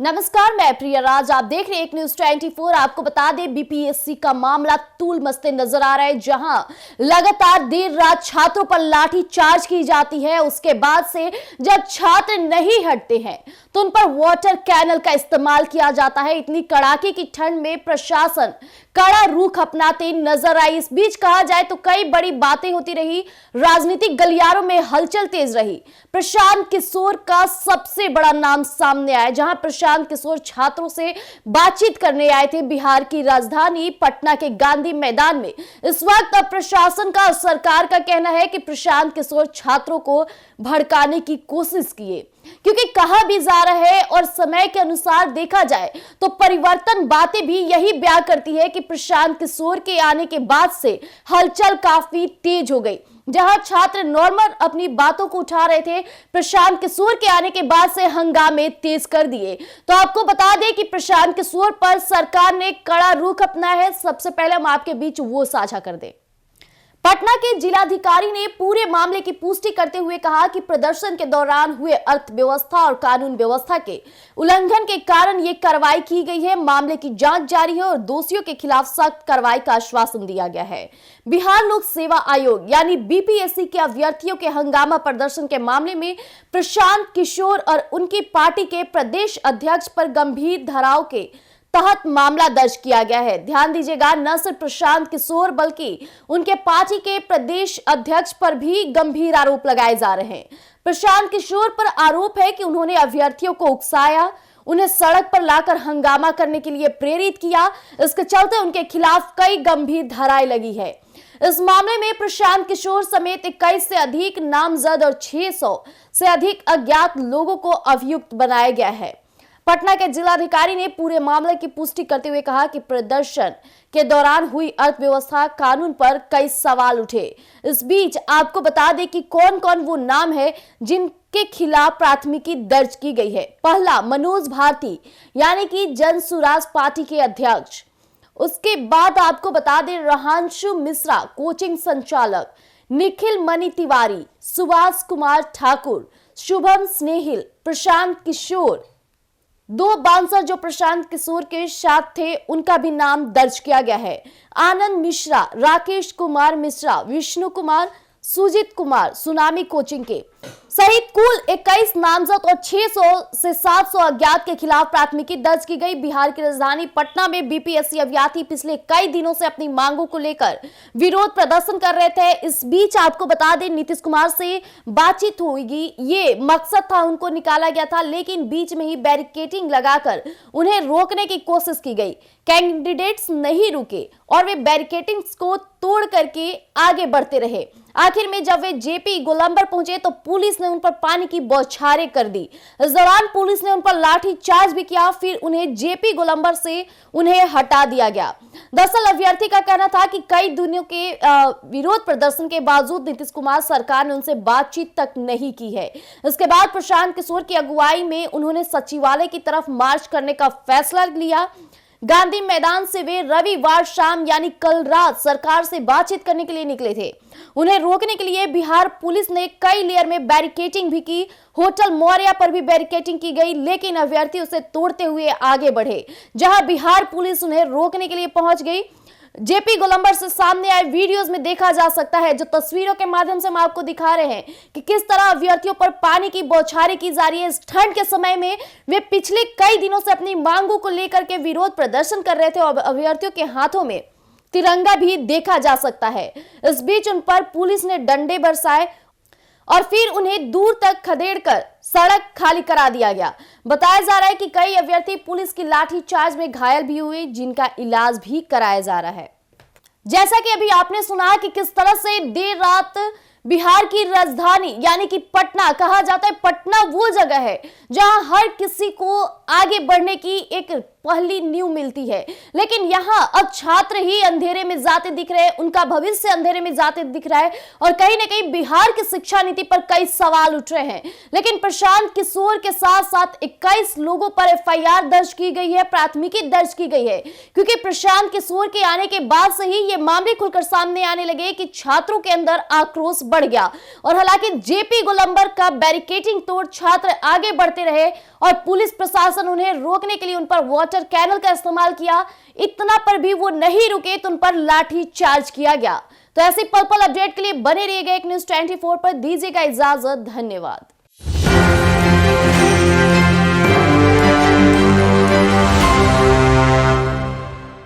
नमस्कार, मैं प्रिया राज। आप देख रहे हैं एक न्यूज 24। आपको बता दें, बीपीएससी का मामला तूल मचते नजर आ रहा है, जहां लगातार देर रात छात्रों पर लाठी चार्ज की जाती है। उसके बाद से जब छात्र नहीं हटते हैं तो उन पर वाटर कैनल का इस्तेमाल किया जाता है। इतनी कड़ाके की ठंड में प्रशासन कड़ा रुख अपनाते नजर आई। इस बीच कहा जाए तो कई बड़ी बातें होती रही, राजनीतिक गलियारों में हलचल तेज रही। प्रशांत किशोर का सबसे बड़ा नाम सामने आया, जहां प्रशांत किशोर छात्रों से बातचीत करने आए थे बिहार की राजधानी पटना के गांधी मैदान में। इस वक्त अब प्रशासन का और सरकार का कहना है कि प्रशांत किशोर छात्रों को भड़काने की कोशिश किए, क्योंकि कहा भी जा रहा है और समय के अनुसार देखा जाए तो परिवर्तन बातें भी यही बयां करती है कि प्रशांत किशोर के आने के बाद से हलचल काफी तेज हो गई। जहां छात्र नॉर्मल अपनी बातों को उठा रहे थे, प्रशांत किशोर के आने के बाद से हंगामे तेज कर दिए। तो आपको बता दें कि प्रशांत किशोर पर सरकार ने कड़ा रुख अपनाया है। सबसे पहले हम आपके बीच वो साझा कर दें। पटना के जिलाधिकारी ने पूरे मामले की पुष्टि करते हुए कहा कि प्रदर्शन के दौरान हुए अर्थव्यवस्था और कानून व्यवस्था के उल्लंघन के कारण ये कार्रवाई की गई है। मामले की जांच जारी है और दोषियों के खिलाफ सख्त कार्रवाई का आश्वासन दिया गया है। बिहार लोक सेवा आयोग यानी बीपीएससी के अभ्यर्थियों के हंगामा प्रदर्शन के मामले में प्रशांत किशोर और उनकी पार्टी के प्रदेश अध्यक्ष पर गंभीर धाराओं के तहत मामला दर्ज किया गया है। ध्यान दीजिएगा, न सिर्फ प्रशांत किशोर बल्कि उनके पार्टी के प्रदेश अध्यक्ष पर भी गंभीर आरोप लगाए जा रहे हैं। प्रशांत किशोर पर आरोप है कि उन्होंने अभ्यर्थियों को उकसाया, उन्हें सड़क पर लाकर हंगामा करने के लिए प्रेरित किया। इसके चलते उनके खिलाफ कई गंभीर धाराएं लगी है। इस मामले में प्रशांत किशोर समेत 21 से अधिक नामजद और 600 से अधिक अज्ञात लोगों को अभियुक्त बनाया गया है। पटना के जिलाधिकारी ने पूरे मामले की पुष्टि करते हुए कहा कि प्रदर्शन के दौरान हुई अर्थव्यवस्था कानून पर कई सवाल उठे। इस बीच आपको बता दें कि कौन कौन वो नाम है जिनके खिलाफ प्राथमिकी दर्ज की गई है। पहला, मनोज भारती यानी कि जन सुराज पार्टी के अध्यक्ष। उसके बाद आपको बता दें, रहांशु मिश्रा कोचिंग संचालक, निखिल मणि तिवारी, सुभाष कुमार ठाकुर, शुभम स्नेहिल, प्रशांत किशोर। 2 बांसर जो प्रशांत किशोर के साथ थे उनका भी नाम दर्ज किया गया है। आनंद मिश्रा, राकेश कुमार मिश्रा, विष्णु कुमार, सुजीत कुमार सुनामी कोचिंग के सहित कुल 21 नामजद और 600 से 700 अज्ञात के खिलाफ प्राथमिकी दर्ज की गई। बिहार की राजधानी पटना में बीपीएससी अभ्यर्थी पिछले कई दिनों से अपनी मांगों को लेकर विरोध प्रदर्शन कर रहे थे। इस बीच आपको बता दें, नीतीश कुमार से बातचीत होगी, ये मकसद था, उनको निकाला गया था, लेकिन बीच में ही बैरिकेडिंग लगाकर उन्हें रोकने की कोशिश की गई। कैंडिडेट्स नहीं रुके और वे बैरिकेडिंग्स को तोड़ करके आगे बढ़ते रहे। आखिर में जब वे जेपी गोलंबर पहुंचे तो पुलिस ने उन पर पानी की बौछारें कर दी। इस दौरान पुलिस ने उन पर लाठी चार्ज भी किया, फिर उन्हें जेपी गोलंबर से उन्हें हटा दिया गया। दरअसल अभ्यर्थी का कहना था कि कई दिनों के विरोध प्रदर्शन के बावजूद नीतीश कुमार सरकार ने उनसे बातचीत तक नहीं की है। इसके बाद प्रशांत किशोर की अगुवाई में उन्होंने सचिवालय की तरफ मार्च करने का फैसला लिया। गांधी मैदान से वे रविवार शाम यानी कल रात सरकार से बातचीत करने के लिए निकले थे। उन्हें रोकने के लिए बिहार पुलिस ने कई लेयर में बैरिकेडिंग भी की। होटल मौर्या पर भी बैरिकेडिंग की गई, लेकिन अभ्यर्थी उसे तोड़ते हुए आगे बढ़े, जहां बिहार पुलिस उन्हें रोकने के लिए पहुंच गई। जेपी गोलंबर से सामने आए वीडियोस में देखा जा सकता है, जो तस्वीरों के माध्यम से हम आपको दिखा रहे हैं कि किस तरह अभ्यर्थियों पर पानी की बौछारें की जा रही है। इस ठंड के समय में वे पिछले कई दिनों से अपनी मांगों को लेकर के विरोध प्रदर्शन कर रहे थे और अभ्यर्थियों के हाथों में तिरंगा भी देखा जा सकता है। इस बीच उन पर पुलिस ने डंडे बरसाए और फिर उन्हें दूर तक खदेड़कर सड़क खाली करा दिया गया। बताया जा रहा है कि कई अभ्यर्थी पुलिस की लाठी चार्ज में घायल भी हुए, जिनका इलाज भी कराया जा रहा है। जैसा कि अभी आपने सुना कि किस तरह से देर रात बिहार की राजधानी यानी कि पटना, कहा जाता है पटना वो जगह है जहां हर किसी को आगे बढ़ने की एक पहली नींव मिलती है, लेकिन यहाँ अब छात्र ही अंधेरे में जाते दिख रहे हैं, उनका भविष्य अंधेरे में जाते दिख रहा है और कहीं ना कहीं बिहार की शिक्षा नीति पर कई सवाल उठ रहे हैं। लेकिन प्रशांत किशोर के साथ साथ 21 लोगों पर एफआईआर दर्ज की गई है, प्राथमिकी दर्ज की गई है, क्योंकि प्रशांत किशोर के आने के बाद से ही ये मामले खुलकर सामने आने लगे कि छात्रों के अंदर आक्रोश बढ़ गया और हालांकि जेपी गोलंबर का बैरिकेडिंग तोड़ छात्र आगे बढ़ते रहे और पुलिस प्रशासन उन्हें रोकने के लिए उन पर वाटर कैनल का इस्तेमाल किया। इतना पर भी वो नहीं रुके तो उन पर लाठी चार्ज किया गया। तो ऐसी पल पल अपडेट के लिए बने रहिएगा एक न्यूज़ 24 पर। दीजिएगा इजाजत, धन्यवाद।